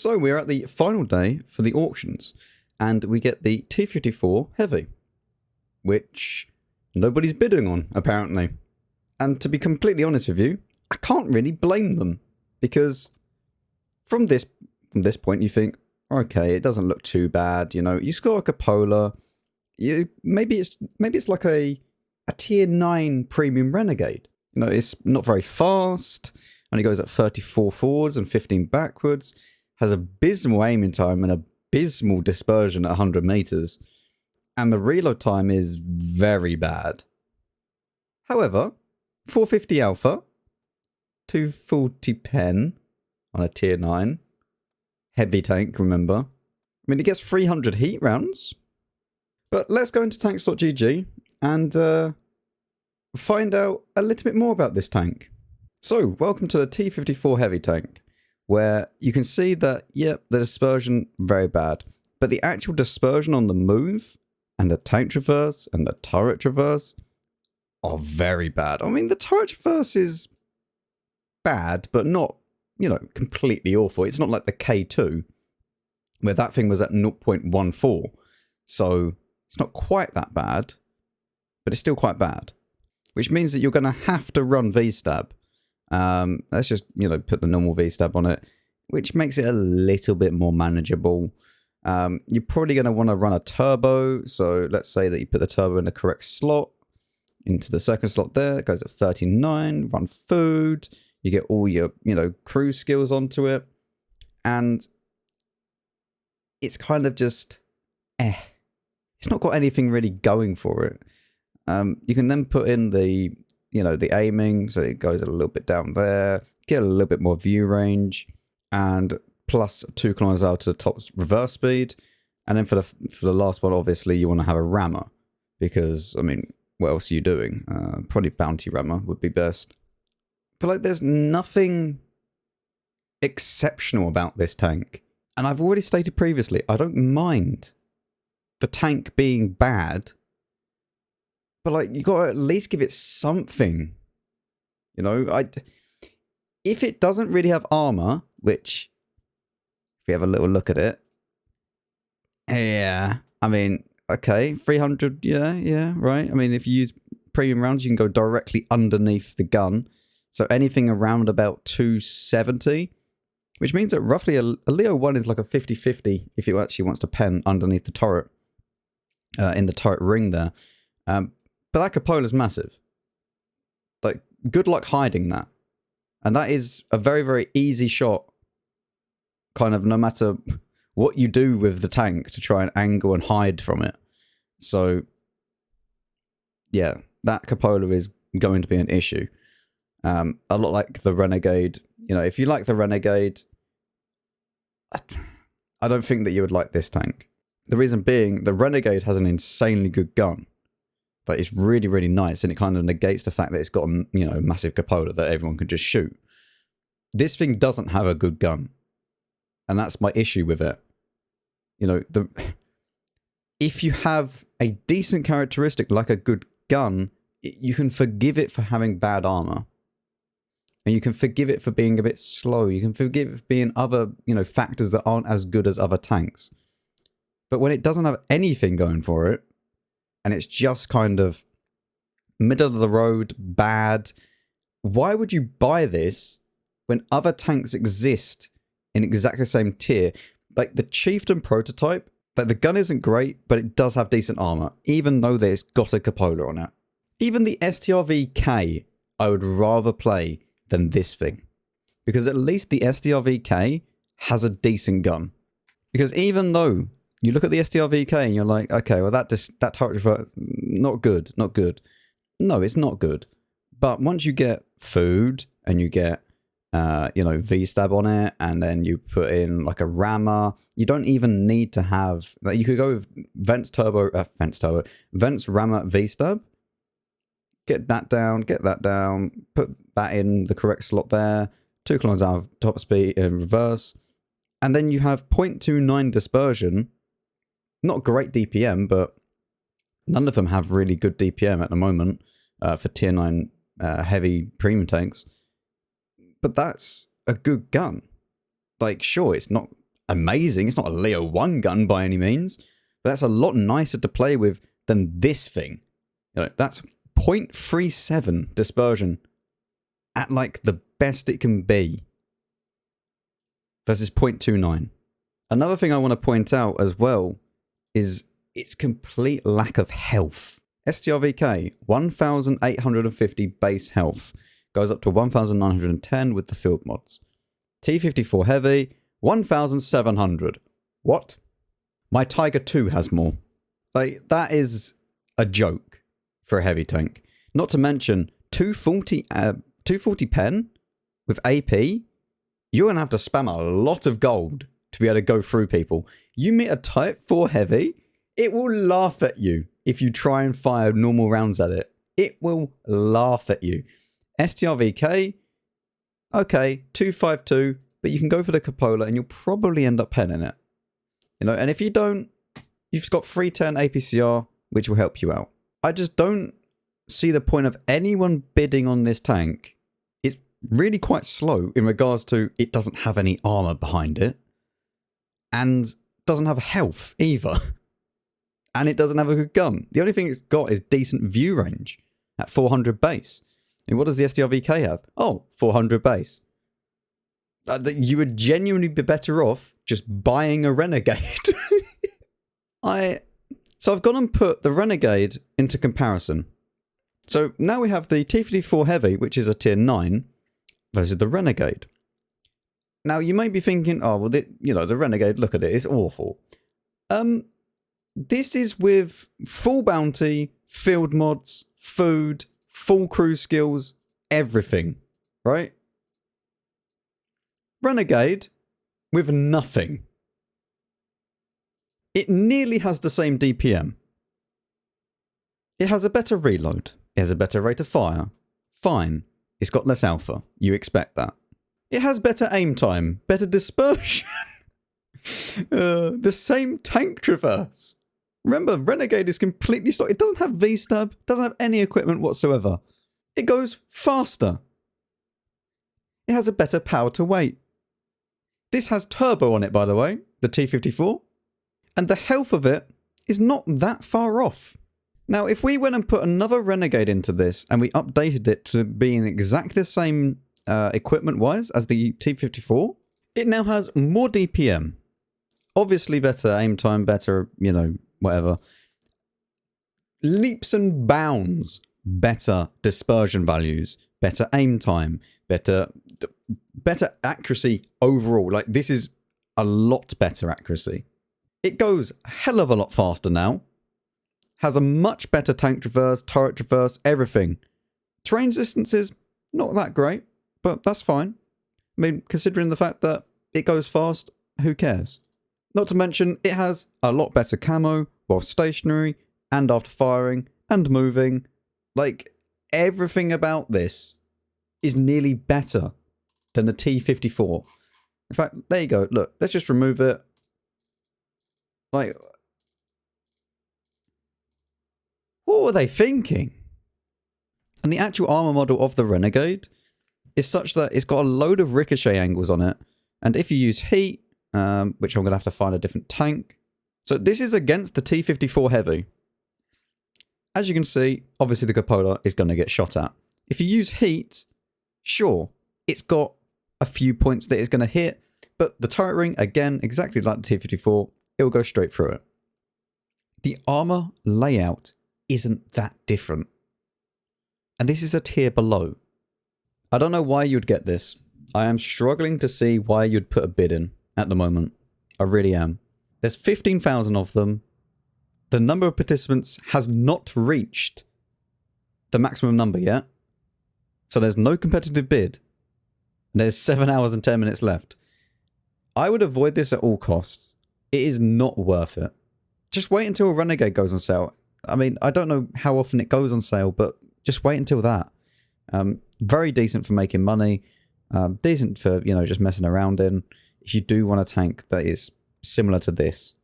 So we're at the final day for the auctions, and we get the T54 Heavy, which nobody's bidding on, apparently. And to be completely honest with you, I can't really blame them, because from this point you think, okay, it doesn't look too bad, you know, you score like a Polar, maybe it's like a tier 9 premium Renegade. You know, it's not very fast, only goes at 34 forwards and 15 backwards, has abysmal aiming time and abysmal dispersion at 100 meters, and the reload time is very bad. However, 450 alpha, 240 pen on a tier 9, heavy tank, remember. I mean, it gets 300 heat rounds. But let's go into tanks.gg and find out a little bit more about this tank. So, welcome to the T54 Heavy tank, where you can see that, yep, the dispersion, very bad. But the actual dispersion on the move, and the tank traverse, and the turret traverse, are very bad. I mean, the turret traverse is bad, but not, you know, completely awful. It's not like the K2, where that thing was at 0.14. So, it's not quite that bad, but it's still quite bad. Which means that you're going to have to run V-Stab. Let's just, you know, put the normal V-Stab on it, which makes it a little bit more manageable. You're probably going to want to run a turbo. So let's say that you put the turbo in the correct slot, into the second slot there. It goes at 39, run food. You get all your, you know, cruise skills onto it. And it's kind of just, It's not got anything really going for it. You can then put in the, you know, the aiming, so it goes a little bit down there, get a little bit more view range, and plus 2 kilometers out to the top reverse speed. And then for the last one, obviously, you want to have a rammer, because, I mean, what else are you doing? Probably bounty rammer would be best. But, like, there's nothing exceptional about this tank. And I've already stated previously, I don't mind the tank being bad, but, like, you got to at least give it something. You know, if it doesn't really have armor, which, if we have a little look at it, yeah, I mean, okay, 300, yeah, right. I mean, if you use premium rounds, you can go directly underneath the gun. So anything around about 270, which means that roughly a Leo 1 is like a 50-50 if it actually wants to pen underneath the turret, in the turret ring there. But that Cupola's massive. Like, good luck hiding that. And that is a very, very easy shot, kind of no matter what you do with the tank to try and angle and hide from it. So, yeah, that Cupola is going to be an issue. A lot like the Renegade. You know, if you like the Renegade, I don't think that you would like this tank. The reason being, the Renegade has an insanely good gun. Like, it's really, really nice, and it kind of negates the fact that it's got a, you know, massive cupola that everyone can just shoot. This thing doesn't have a good gun, and that's my issue with it. You know, if you have a decent characteristic like a good gun, you can forgive it for having bad armor. And you can forgive it for being a bit slow. You can forgive it for being other, you know, factors that aren't as good as other tanks. But when it doesn't have anything going for it, and it's just kind of middle of the road, bad, why would you buy this when other tanks exist in exactly the same tier? Like the Chieftain prototype, like the gun isn't great, but it does have decent armor, even though there's got a cupola on it. Even the STRV-K, I would rather play than this thing, because at least the STRV-K has a decent gun. Because even though you look at the STRV-K and you're like, okay, well that turret, not good. No, it's not good. But once you get food and you get, you know, V-Stab on it, and then you put in like a rammer, you don't even need to have, like, you could go with Vents rammer V-Stab. Get that down, put that in the correct slot there, 2 kilometers out of top speed in reverse, and then you have 0.29 dispersion. Not great DPM, but none of them have really good DPM at the moment for tier 9 heavy premium tanks. But that's a good gun. Like, sure, it's not amazing. It's not a Leo 1 gun by any means, but that's a lot nicer to play with than this thing. You know, that's 0.37 dispersion at like the best it can be versus 0.29. Another thing I want to point out as well is its complete lack of health. STRVK, 1,850 base health. Goes up to 1,910 with the field mods. T54 Heavy, 1,700. What? My Tiger 2 has more. Like, that is a joke for a heavy tank. Not to mention, 240 pen with AP, you're going to have to spam a lot of gold to be able to go through people. You meet a Type 4 Heavy, it will laugh at you if you try and fire normal rounds at it. It will laugh at you. STRVK, okay, 252, but you can go for the cupola and you'll probably end up penning it. You know, and if you don't, you've got 310 APCR, which will help you out. I just don't see the point of anyone bidding on this tank. It's really quite slow in regards to it doesn't have any armor behind it and doesn't have health either. And it doesn't have a good gun. The only thing it's got is decent view range at 400 base. And what does the STRVK have? Oh, 400 base. You would genuinely be better off just buying a Renegade. So I've gone and put the Renegade into comparison. So now we have the T54 Heavy, which is a tier 9, versus the Renegade. Now you may be thinking, oh, well, the Renegade, look at it, it's awful. This is with full bounty, field mods, food, full crew skills, everything, right? Renegade with nothing. It nearly has the same DPM. It has a better reload. It has a better rate of fire. Fine. It's got less alpha. You expect that. It has better aim time, better dispersion. The same tank traverse. Remember, Renegade is completely stock. It doesn't have V-stab, doesn't have any equipment whatsoever. It goes faster. It has a better power to weight. This has turbo on it, by the way, the T54. And the health of it is not that far off. Now, if we went and put another Renegade into this and we updated it to being exactly the same equipment-wise as the T54, it now has more DPM. Obviously better aim time, better, whatever. Leaps and bounds better dispersion values, better aim time, better accuracy overall. Like, this is a lot better accuracy. It goes a hell of a lot faster now. Has a much better tank traverse, turret traverse, everything. Terrain distances, not that great, but that's fine. I mean, considering the fact that it goes fast, who cares? Not to mention, it has a lot better camo while stationary and after firing and moving. Like, everything about this is nearly better than the T54. In fact, there you go. Look, let's just remove it. Like, what were they thinking? And the actual armor model of the Renegade is such that it's got a load of ricochet angles on it. And if you use heat, which I'm going to have to find a different tank. So this is against the T54 Heavy. As you can see, obviously the cupola is going to get shot at. If you use heat, sure, it's got a few points that it's going to hit, but the turret ring, again, exactly like the T54, it will go straight through it. The armor layout isn't that different. And this is a tier below. I don't know why you'd get this. I am struggling to see why you'd put a bid in at the moment. I really am. There's 15,000 of them. The number of participants has not reached the maximum number yet. So there's no competitive bid. And there's 7 hours and 10 minutes left. I would avoid this at all costs. It is not worth it. Just wait until a Renegade goes on sale. I mean, I don't know how often it goes on sale, but just wait until that. Very decent for making money. Decent for, just messing around in. If you do want a tank that is similar to this.